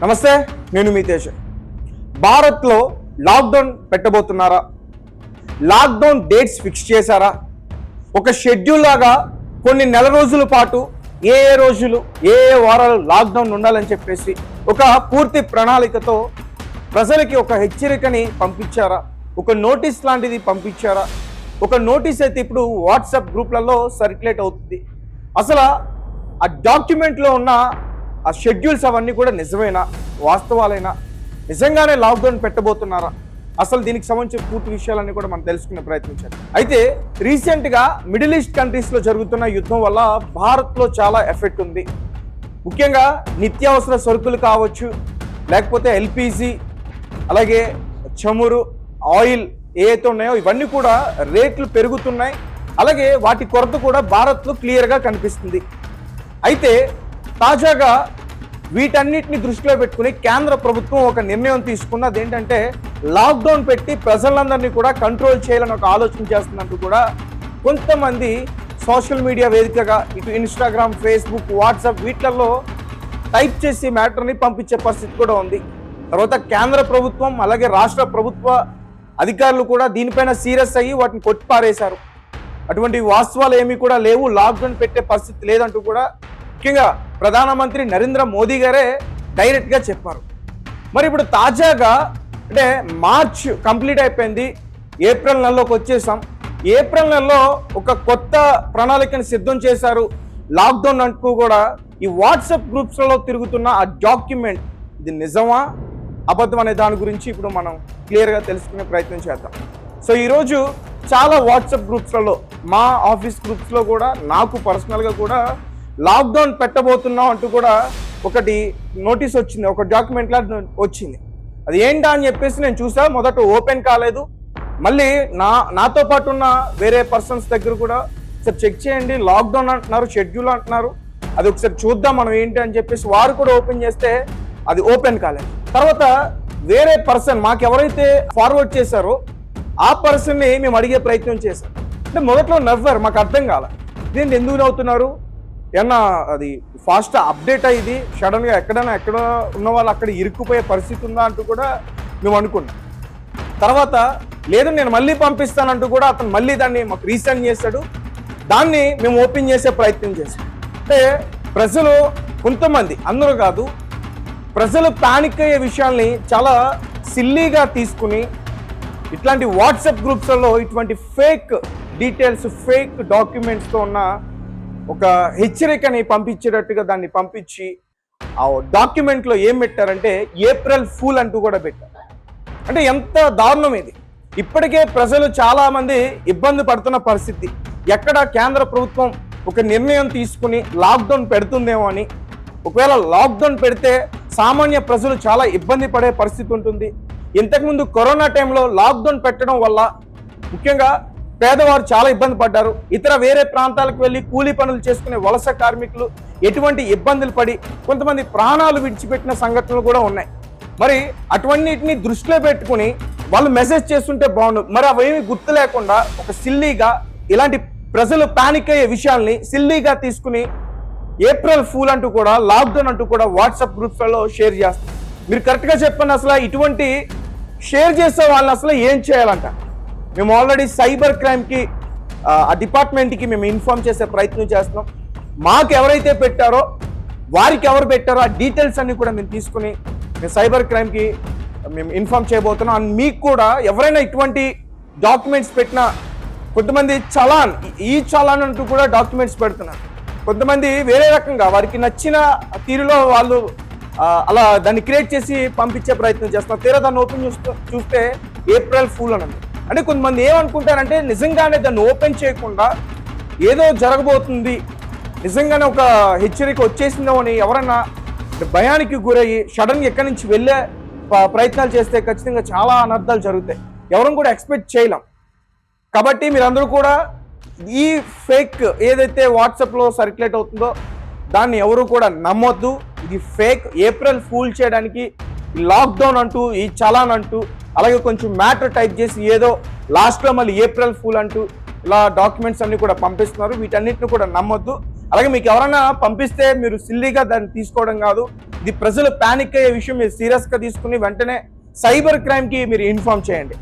నమస్తే, నేను మీ తేజ. భారత్లో లాక్డౌన్ పెట్టబోతున్నారా? లాక్డౌన్ డేట్స్ ఫిక్స్ చేశారా? ఒక షెడ్యూల్ లాగా కొన్ని నెల రోజుల పాటు ఏ రోజులు ఏ వారాలు లాక్డౌన్ ఉండాలని చెప్పేసి ఒక పూర్తి ప్రణాళికతో ప్రజలకి ఒక హెచ్చరికని పంపించారా? ఒక నోటీస్ లాంటిది పంపించారా? ఒక నోటీస్ అయితే ఇప్పుడు వాట్సాప్ గ్రూప్లలో సర్క్యులేట్ అవుతుంది. అసలు ఆ డాక్యుమెంట్లో ఉన్న ఆ షెడ్యూల్స్ అవన్నీ కూడా నిజమేనా, వాస్తవాలైనా, నిజంగానే లాక్డౌన్ పెట్టబోతున్నారా? అసలు దీనికి సంబంధించిన పూర్తి విషయాలన్నీ కూడా మనం తెలుసుకునే ప్రయత్నించాలి. అయితే రీసెంట్గా మిడిల్ ఈస్ట్ కంట్రీస్లో జరుగుతున్న యుద్ధం వల్ల భారత్లో చాలా ఎఫెక్ట్ ఉంది. ముఖ్యంగా నిత్యావసర సరుకులు కావచ్చు, లేకపోతే ఎల్పిజి, అలాగే చమురు, ఆయిల్ ఏవైతే ఉన్నాయో ఇవన్నీ కూడా రేట్లు పెరుగుతున్నాయి. అలాగే వాటి కొరత కూడా భారత్లో క్లియర్గా కనిపిస్తుంది. అయితే తాజాగా వీటన్నిటిని దృష్టిలో పెట్టుకుని కేంద్ర ప్రభుత్వం ఒక నిర్ణయం తీసుకున్నది ఏంటంటే లాక్డౌన్ పెట్టి ప్రజలందరినీ కూడా కంట్రోల్ చేయాలని ఒక ఆలోచన చేస్తున్నట్టు కూడా కొంతమంది సోషల్ మీడియా వేదికగా ఇటు ఇన్స్టాగ్రామ్, ఫేస్బుక్, వాట్సాప్ వీటిలలో టైప్ చేసి మ్యాటర్ని పంపించే పరిస్థితి కూడా ఉంది. తర్వాత కేంద్ర ప్రభుత్వం అలాగే రాష్ట్ర ప్రభుత్వ అధికారులు కూడా దీనిపైన సీరియస్ అయ్యి వాటిని కొట్టిపారేశారు. అటువంటి వాస్తవాలు ఏమీ కూడా లేవు, లాక్డౌన్ పెట్టే పరిస్థితి లేదంటూ కూడా ముఖ్యంగా ప్రధానమంత్రి నరేంద్ర మోదీ గారే డైరెక్ట్గా చెప్పారు. మరి ఇప్పుడు తాజాగా అంటే మార్చ్ కంప్లీట్ అయిపోయింది, ఏప్రిల్ నెలలోకి వచ్చేసాం. ఏప్రిల్ నెలలో ఒక కొత్త ప్రణాళికను సిద్ధం చేశారు. లాక్డౌన్ అంటూ కూడా ఈ వాట్సాప్ గ్రూప్స్లలో తిరుగుతున్న ఆ డాక్యుమెంట్ ఇది నిజమా అబద్ధం అనే దాని గురించి ఇప్పుడు మనం క్లియర్గా తెలుసుకునే ప్రయత్నం చేద్దాం. సో ఈరోజు చాలా వాట్సాప్ గ్రూప్స్లలో, మా ఆఫీస్ గ్రూప్స్లో కూడా నాకు పర్సనల్గా కూడా లాక్డౌన్ పెట్టబోతున్నాం అంటూ కూడా ఒకటి నోటీస్ వచ్చింది, ఒక డాక్యుమెంట్లా వచ్చింది. అది ఏంటా అని చెప్పేసి నేను చూసా. మొదట ఓపెన్ కాలేదు, మళ్ళీ నాతో పాటు ఉన్న వేరే పర్సన్స్ దగ్గర కూడా ఒకసారి చెక్ చేయండి, లాక్డౌన్ అంటున్నారు, షెడ్యూల్ అంటున్నారు, అది ఒకసారి చూద్దాం మనం ఏంటి అని చెప్పేసి వారు కూడా ఓపెన్ చేస్తే అది ఓపెన్ కాలేదు. తర్వాత వేరే పర్సన్ మాకు ఎవరైతే ఫార్వర్డ్ చేశారో ఆ పర్సన్ని మేము అడిగే ప్రయత్నం చేశాం. అంటే మొదట్లో నవ్వారు, మాకు అర్థం కాల, ఇదేంటి ఎందుకు నవ్వుతున్నారు, ఏమన్నా అది ఫాస్ట్ అప్డేట్ అయ్యింది, సడన్గా ఎక్కడ ఉన్న వాళ్ళు అక్కడ ఇరుక్కుపోయే పరిస్థితి ఉందా అంటూ కూడా మేము అనుకున్నాం. తర్వాత లేదు నేను మళ్ళీ పంపిస్తానంటూ కూడా అతను మళ్ళీ దాన్ని మాకు రీసెండ్ చేశాడు. దాన్ని మేము ఓపెన్ చేసే ప్రయత్నం చేసాం. అంటే ప్రజలు కొంతమంది, అందరూ కాదు, ప్రజలు పానిక్ అయ్యే విషయాల్ని చాలా సిల్లీగా తీసుకుని ఇట్లాంటి వాట్సాప్ గ్రూప్స్లలో ఇటువంటి ఫేక్ డీటెయిల్స్, ఫేక్ డాక్యుమెంట్స్తో ఉన్న ఒక హెచ్చరికని పంపించేటట్టుగా దాన్ని పంపించి ఆ డాక్యుమెంట్లో ఏం పెట్టారంటే ఏప్రిల్ ఫూల్ అంటూ కూడా పెట్టారు. అంటే ఎంత దారుణం ఇది. ఇప్పటికే ప్రజలు చాలామంది ఇబ్బంది పడుతున్న పరిస్థితి. ఎక్కడ కేంద్ర ప్రభుత్వం ఒక నిర్ణయం తీసుకుని లాక్డౌన్ పెడుతుందేమో అని, ఒకవేళ లాక్డౌన్ పెడితే సామాన్య ప్రజలు చాలా ఇబ్బంది పడే పరిస్థితి ఉంటుంది. ఇంతకుముందు కరోనా టైంలో లాక్డౌన్ పెట్టడం వల్ల ముఖ్యంగా పేదవారు చాలా ఇబ్బంది పడ్డారు. ఇతర వేరే ప్రాంతాలకు వెళ్ళి కూలీ పనులు చేసుకునే వలస కార్మికులు ఎటువంటి ఇబ్బందులు పడి కొంతమంది ప్రాణాలు విడిచిపెట్టిన సంఘటనలు కూడా ఉన్నాయి. మరి అటువంటిని దృష్టిలో పెట్టుకుని వాళ్ళు మెసేజ్ చేస్తుంటే బాగుండు. మరి అవేమి గుర్తు లేకుండా ఒక సిల్లీగా ఇలాంటి ప్రజలు పానిక్ అయ్యే విషయాల్ని సిల్లీగా తీసుకుని ఏప్రిల్ ఫూల్ అంటూ కూడా, లాక్డౌన్ అంటూ కూడా వాట్సాప్ గ్రూప్స్లలో షేర్ చేస్తారు. మీరు కరెక్ట్గా చెప్పండి, అసలు ఇటువంటి షేర్ చేసే వాళ్ళని అసలు ఏం చేయాలంట? మేము ఆల్రెడీ సైబర్ క్రైమ్కి ఆ డిపార్ట్మెంట్కి మేము ఇన్ఫార్మ్ చేసే ప్రయత్నం చేస్తున్నాం. మాకు ఎవరైతే పెట్టారో వారికి ఎవరు పెట్టారో ఆ డీటెయిల్స్ అన్ని కూడా మేము తీసుకుని మేము సైబర్ క్రైమ్కి మేము ఇన్ఫార్మ్ చేయబోతున్నాం. అండ్ మీకు కూడా ఎవరైనా ఇటువంటి డాక్యుమెంట్స్ పెట్టినా, కొంతమంది చలాన్, ఈ చలాన్ అంటూ కూడా డాక్యుమెంట్స్ పెడుతున్నారు. కొంతమంది వేరే రకంగా వారికి నచ్చిన తీరులో వాళ్ళు అలా దాన్ని క్రియేట్ చేసి పంపించే ప్రయత్నం చేస్తున్నారు. తీరా దాన్ని ఓపెన్ చూస్తే ఏప్రిల్ ఫూల్ అని. అంటే కొంతమంది ఏమనుకుంటారంటే నిజంగానే దాన్ని ఓపెన్ చేయకుండా ఏదో జరగబోతుంది, నిజంగానే ఒక హెచ్చరిక వచ్చేసిందో అని ఎవరన్నా భయానికి గురయ్యి సడన్గా ఎక్కడి నుంచి వెళ్ళే ప్రయత్నాలు చేస్తే ఖచ్చితంగా చాలా అనర్థాలు జరుగుతాయి. ఎవరం కూడా ఎక్స్పెక్ట్ చేయలేం. కాబట్టి మీరందరూ కూడా ఈ ఫేక్ ఏదైతే వాట్సాప్లో సర్క్యులేట్ అవుతుందో దాన్ని ఎవరు కూడా నమ్మొద్దు. ఇది ఫేక్. ఏప్రిల్ ఫూల్ చేయడానికి లాక్డౌన్ అంటూ, ఈ చలాన్ అంటూ, అలాగే కొంచెం మ్యాటర్ టైప్ చేసి ఏదో లాస్ట్లో మళ్ళీ ఏప్రిల్ ఫూల్ అంటూ ఇలా డాక్యుమెంట్స్ అన్ని కూడా పంపిస్తున్నారు. వీటన్నిటిని కూడా నమ్మొద్దు. అలాగే మీకు ఎవరైనా పంపిస్తే మీరు సిల్లీగా దాన్ని తీసుకోవడం కాదు, ఇది ప్రజలు పానిక్ అయ్యే విషయం మీరు సీరియస్గా తీసుకుని వెంటనే సైబర్ క్రైమ్కి మీరు ఇన్ఫార్మ్ చేయండి.